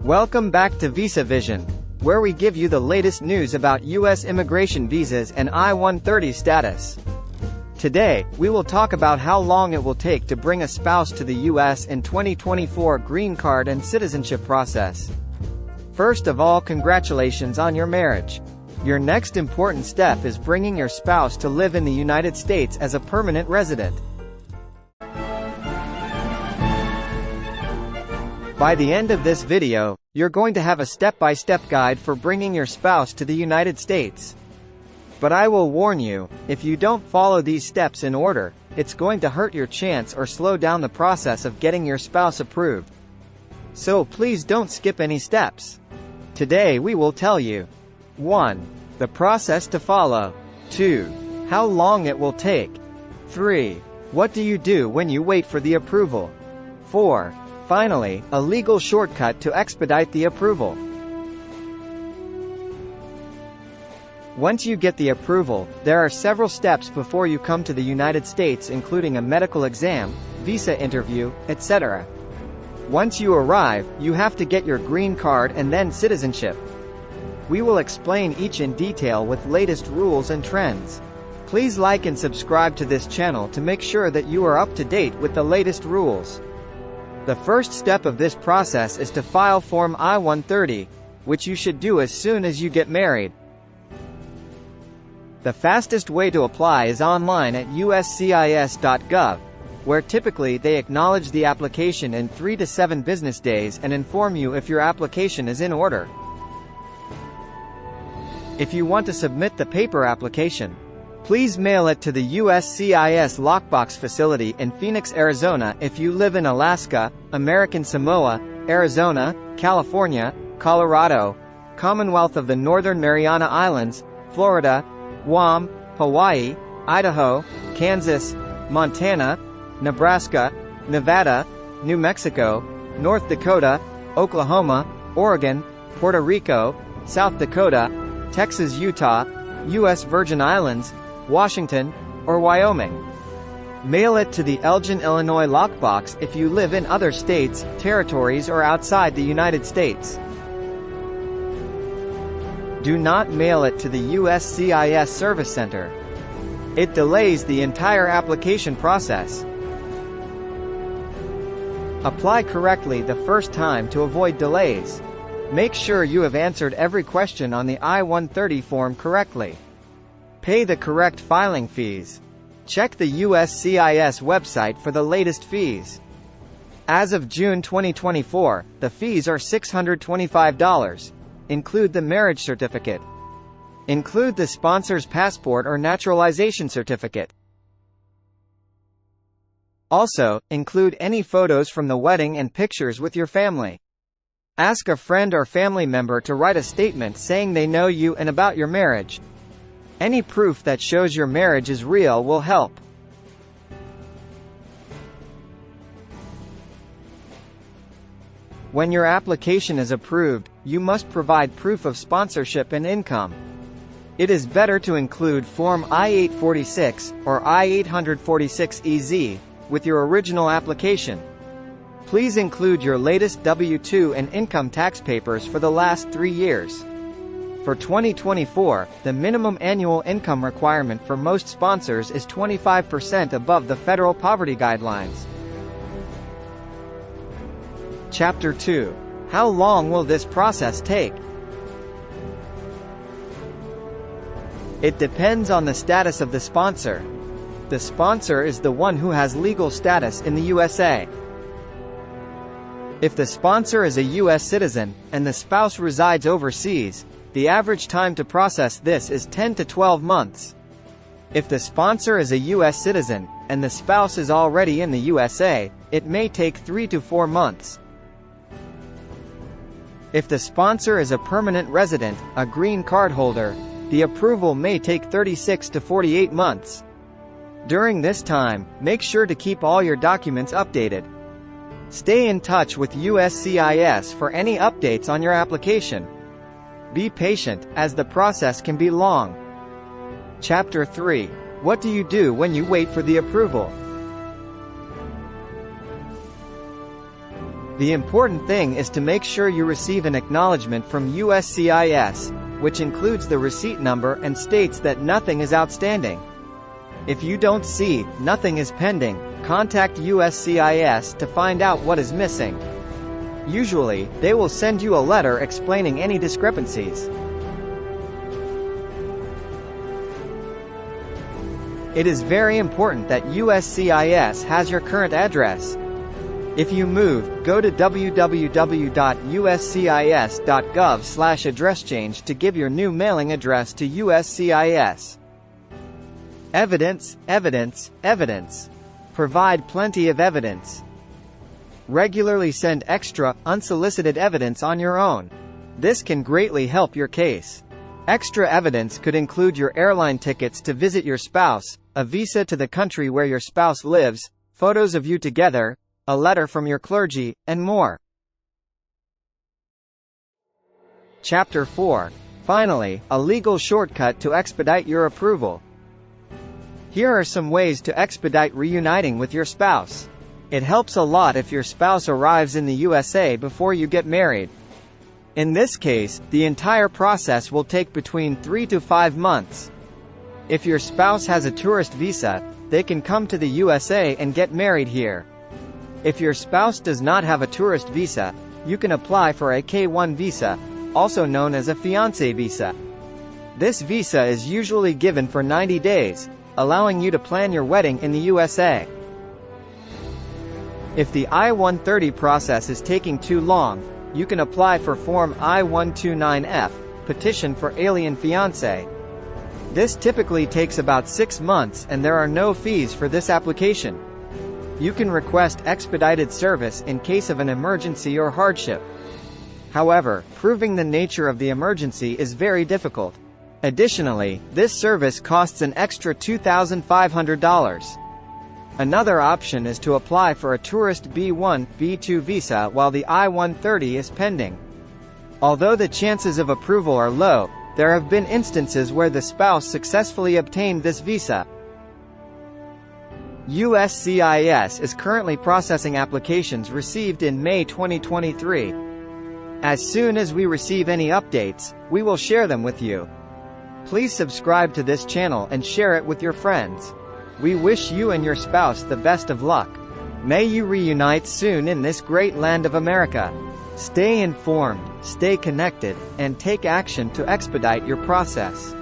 Welcome back to Visa Vision, where we give you the latest news about U.S. immigration visas and I-130 status. Today, we will talk about how long it will take to bring a spouse to the U.S. in 2024 green card and citizenship process. First of all, congratulations on your marriage. Your next important step is bringing your spouse to live in the United States as a permanent resident. By the end of this video, you're going to have a step-by-step guide for bringing your spouse to the United States. But I will warn you, if you don't follow these steps in order, it's going to hurt your chance or slow down the process of getting your spouse approved. So please don't skip any steps. Today we will tell you 1. The process to follow. 2. How long it will take. 3. What do you do when you wait for the approval? 4. Finally, a legal shortcut to expedite the approval. Once you get the approval, there are several steps before you come to the United States, including a medical exam, visa interview, etc. Once you arrive, you have to get your green card and then citizenship. We will explain each in detail with latest rules and trends. Please like and subscribe to this channel to make sure that you are up to date with the latest rules. The first step of this process is to file Form I-130, which you should do as soon as you get married. The fastest way to apply is online at USCIS.gov, where typically they acknowledge the application in 3 to 7 business days and inform you if your application is in order. If you want to submit the paper application, please mail it to the USCIS Lockbox facility in Phoenix, Arizona if you live in Alaska, American Samoa, Arizona, California, Colorado, Commonwealth of the Northern Mariana Islands, Florida, Guam, Hawaii, Idaho, Kansas, Montana, Nebraska, Nevada, New Mexico, North Dakota, Oklahoma, Oregon, Puerto Rico, South Dakota, Texas, Utah, U.S. Virgin Islands, Washington, or Wyoming. Mail it to the Elgin, Illinois lockbox if you live in other states, territories or outside the United States. Do not mail it to the USCIS Service Center. It delays the entire application process. Apply correctly the first time to avoid delays. Make sure you have answered every question on the I-130 form correctly. Pay the correct filing fees. Check the USCIS website for the latest fees. As of June 2024, the fees are $625. Include the marriage certificate. Include the sponsor's passport or naturalization certificate. Also, include any photos from the wedding and pictures with your family. Ask a friend or family member to write a statement saying they know you and about your marriage. Any proof that shows your marriage is real will help. When your application is approved, you must provide proof of sponsorship and income. It is better to include Form I-846 or I-846EZ with your original application. Please include your latest W-2 and income tax papers for the last 3 years. For 2024, the minimum annual income requirement for most sponsors is 25% above the federal poverty guidelines. Chapter 2. How long will this process take? It depends on the status of the sponsor. The sponsor is the one who has legal status in the USA. If the sponsor is a U.S. citizen, and the spouse resides overseas, the average time to process this is 10 to 12 months. If the sponsor is a U.S. citizen, and the spouse is already in the USA, it may take 3 to 4 months. If the sponsor is a permanent resident, a green card holder, the approval may take 36 to 48 months. During this time, make sure to keep all your documents updated. Stay in touch with USCIS for any updates on your application. Be patient, as the process can be long. Chapter 3. What do you do when you wait for the approval? The important thing is to make sure you receive an acknowledgement from USCIS, which includes the receipt number and states that nothing is outstanding. If you don't see "nothing is pending," contact USCIS to find out what is missing. Usually, they will send you a letter explaining any discrepancies. It is very important that USCIS has your current address. If you move, go to www.uscis.gov/address-change to give your new mailing address to USCIS. Evidence, evidence, evidence. Provide plenty of evidence. Regularly send extra, unsolicited evidence on your own. This can greatly help your case. Extra evidence could include your airline tickets to visit your spouse, a visa to the country where your spouse lives, photos of you together, a letter from your clergy, and more. Chapter 4. Finally, a legal shortcut to expedite your approval. Here are some ways to expedite reuniting with your spouse. It helps a lot if your spouse arrives in the USA before you get married. In this case, the entire process will take between 3 to 5 months. If your spouse has a tourist visa, they can come to the USA and get married here. If your spouse does not have a tourist visa, you can apply for a K-1 visa, also known as a fiancé visa. This visa is usually given for 90 days, allowing you to plan your wedding in the USA. If the I-130 process is taking too long, you can apply for Form I-129F, Petition for Alien Fiancé. This typically takes about 6 months and there are no fees for this application. You can request expedited service in case of an emergency or hardship. However, proving the nature of the emergency is very difficult. Additionally, this service costs an extra $2,500. Another option is to apply for a tourist B1, B2 visa while the I-130 is pending. Although the chances of approval are low, there have been instances where the spouse successfully obtained this visa. USCIS is currently processing applications received in May 2023. As soon as we receive any updates, we will share them with you. Please subscribe to this channel and share it with your friends. We wish you and your spouse the best of luck. May you reunite soon in this great land of America. Stay informed, stay connected, and take action to expedite your process.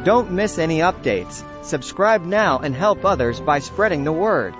Don't miss any updates. Subscribe now and help others by spreading the word.